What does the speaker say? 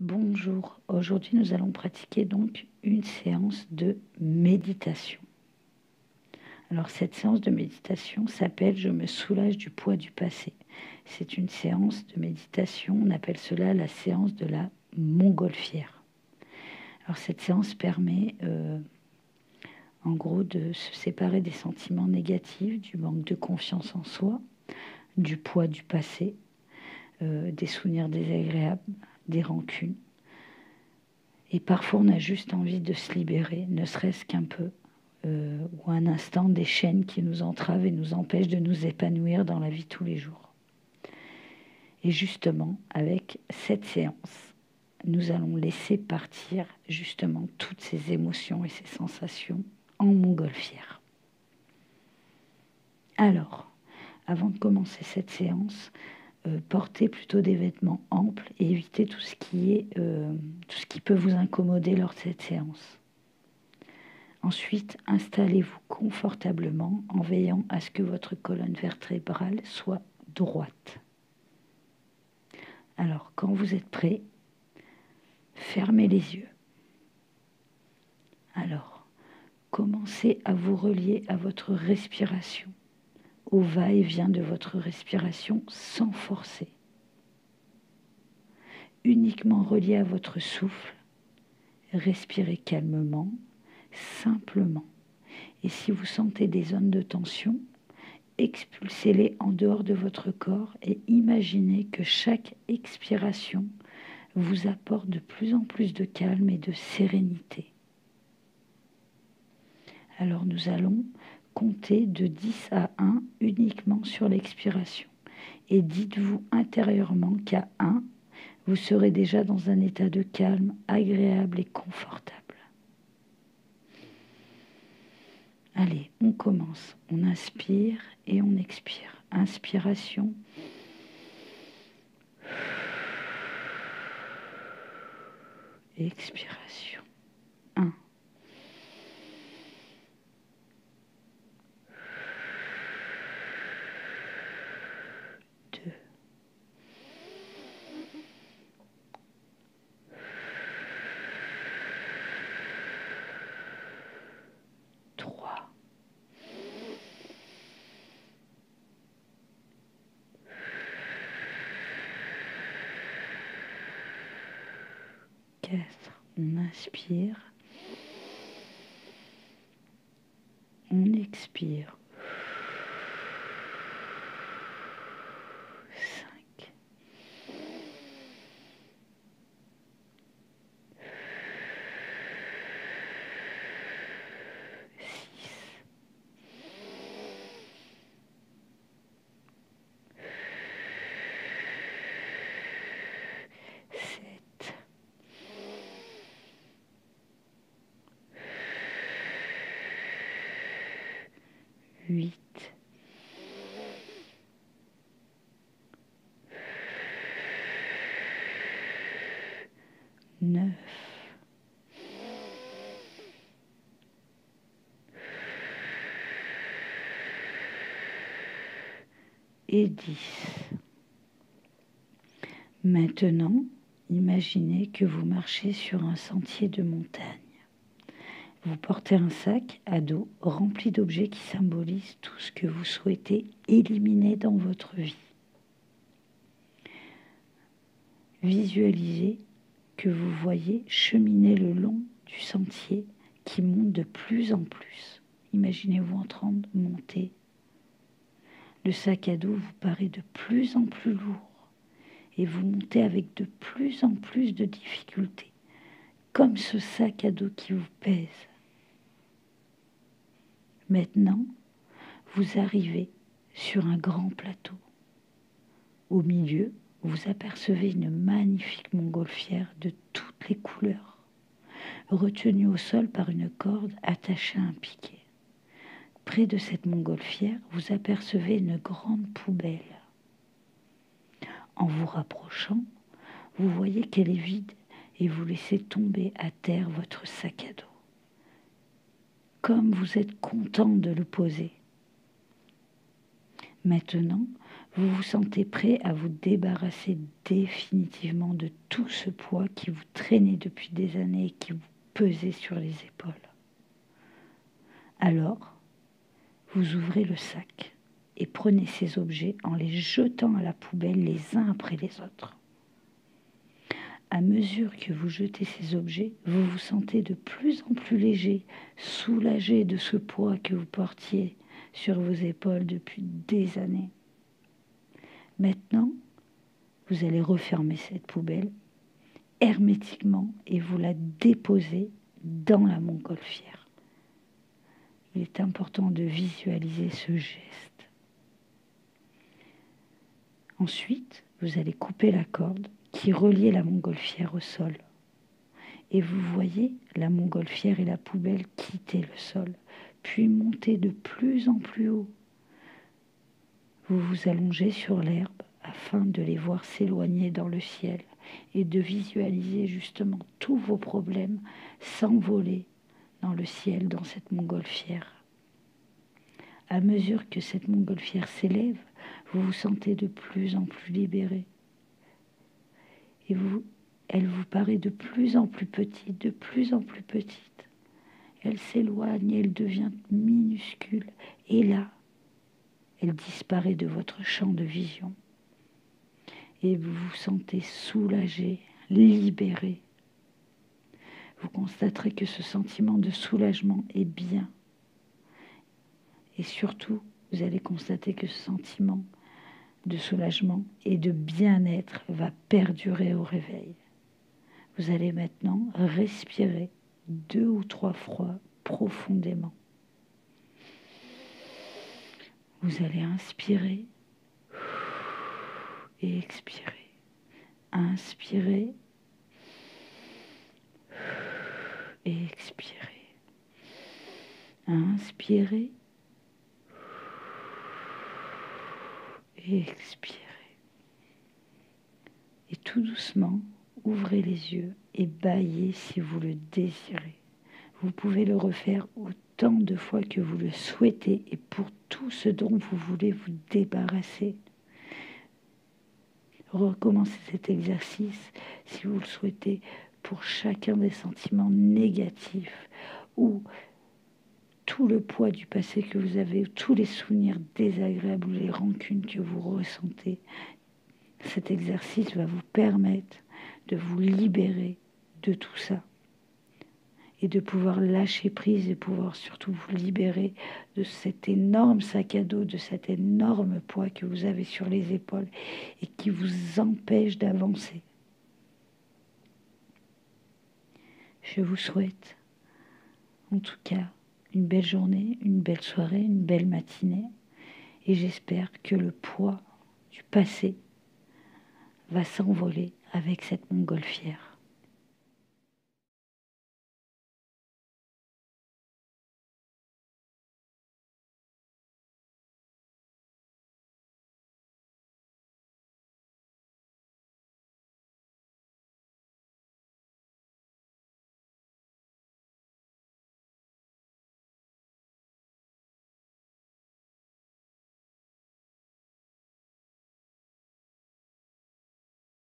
Bonjour, aujourd'hui nous allons pratiquer donc une séance de méditation. Alors cette séance de méditation s'appelle «Je me soulage du poids du passé». C'est une séance de méditation, on appelle cela la séance de la montgolfière. Alors cette séance permet en gros de se séparer des sentiments négatifs, du manque de confiance en soi, du poids du passé, des souvenirs désagréables, des rancunes. Et parfois, on a juste envie de se libérer, ne serait-ce qu'un peu, ou un instant des chaînes qui nous entravent et nous empêchent de nous épanouir dans la vie de tous les jours. Et justement, avec cette séance, nous allons laisser partir justement toutes ces émotions et ces sensations en montgolfière. Alors, avant de commencer cette séance, portez plutôt des vêtements amples et évitez tout ce qui peut vous incommoder lors de cette séance. Ensuite, installez-vous confortablement en veillant à ce que votre colonne vertébrale soit droite. Alors, quand vous êtes prêt, fermez les yeux. Alors, commencez à vous relier à votre respiration, au va-et-vient de votre respiration sans forcer. Uniquement relié à votre souffle, respirez calmement, simplement. Et si vous sentez des zones de tension, expulsez-les en dehors de votre corps et imaginez que chaque expiration vous apporte de plus en plus de calme et de sérénité. Alors nous allons compter de 10 à 1 uniquement sur l'expiration. Et dites-vous intérieurement qu'à 1, vous serez déjà dans un état de calme agréable et confortable. Allez, on commence. On inspire et on expire. Inspiration. Expiration. 1. 2. 3. 4. On inspire. On expire. 5. 6. 7. 8. 9. Et 10. Maintenant, imaginez que vous marchez sur un sentier de montagne. Vous portez un sac à dos rempli d'objets qui symbolisent tout ce que vous souhaitez éliminer dans votre vie. Visualisez que vous voyez cheminer le long du sentier qui monte de plus en plus. Imaginez-vous en train de monter. Le sac à dos vous paraît de plus en plus lourd et vous montez avec de plus en plus de difficultés, comme ce sac à dos qui vous pèse. Maintenant, vous arrivez sur un grand plateau. Au milieu, vous apercevez une magnifique montgolfière de toutes les couleurs, retenue au sol par une corde attachée à un piquet. Près de cette montgolfière, vous apercevez une grande poubelle. En vous rapprochant, vous voyez qu'elle est vide et vous laissez tomber à terre votre sac à dos. Comme vous êtes content de le poser. Maintenant, Vous vous sentez prêt à vous débarrasser définitivement de tout ce poids qui vous traînait depuis des années et qui vous pesait sur les épaules. Alors, vous ouvrez le sac et prenez ces objets en les jetant à la poubelle les uns après les autres. À mesure que vous jetez ces objets, vous vous sentez de plus en plus léger, soulagé de ce poids que vous portiez sur vos épaules depuis des années. Maintenant, vous allez refermer cette poubelle hermétiquement et vous la déposez dans la montgolfière. Il est important de visualiser ce geste. Ensuite, vous allez couper la corde qui reliait la montgolfière au sol. Et vous voyez la montgolfière et la poubelle quitter le sol, puis monter de plus en plus haut. Vous vous allongez sur l'herbe afin de les voir s'éloigner dans le ciel et de visualiser justement tous vos problèmes s'envoler dans le ciel, dans cette montgolfière. À mesure que cette montgolfière s'élève, vous vous sentez de plus en plus libéré. Et elle vous paraît de plus en plus petite, de plus en plus petite. Elle s'éloigne, elle devient minuscule. Et là, elle disparaît de votre champ de vision. Et vous vous sentez soulagé, libéré. Vous constaterez que ce sentiment de soulagement est bien. Et surtout, vous allez constater que ce sentiment de soulagement et de bien-être va perdurer au réveil. Vous allez maintenant respirer 2 ou 3 fois profondément. Vous allez inspirer et expirer. Inspirer et expirer. Inspirer et expirer. Et tout doucement, ouvrez les yeux et bâillez si vous le désirez. Vous pouvez le refaire autant de fois que vous le souhaitez et pour tout ce dont vous voulez vous débarrasser. Recommencez cet exercice si vous le souhaitez pour chacun des sentiments négatifs ou tout le poids du passé que vous avez, tous les souvenirs désagréables ou les rancunes que vous ressentez. Cet exercice va vous permettre de vous libérer de tout ça et de pouvoir lâcher prise et pouvoir surtout vous libérer de cet énorme sac à dos, de cet énorme poids que vous avez sur les épaules et qui vous empêche d'avancer. Je vous souhaite, en tout cas, une belle journée, une belle soirée, une belle matinée et j'espère que le poids du passé va s'envoler avec cette montgolfière.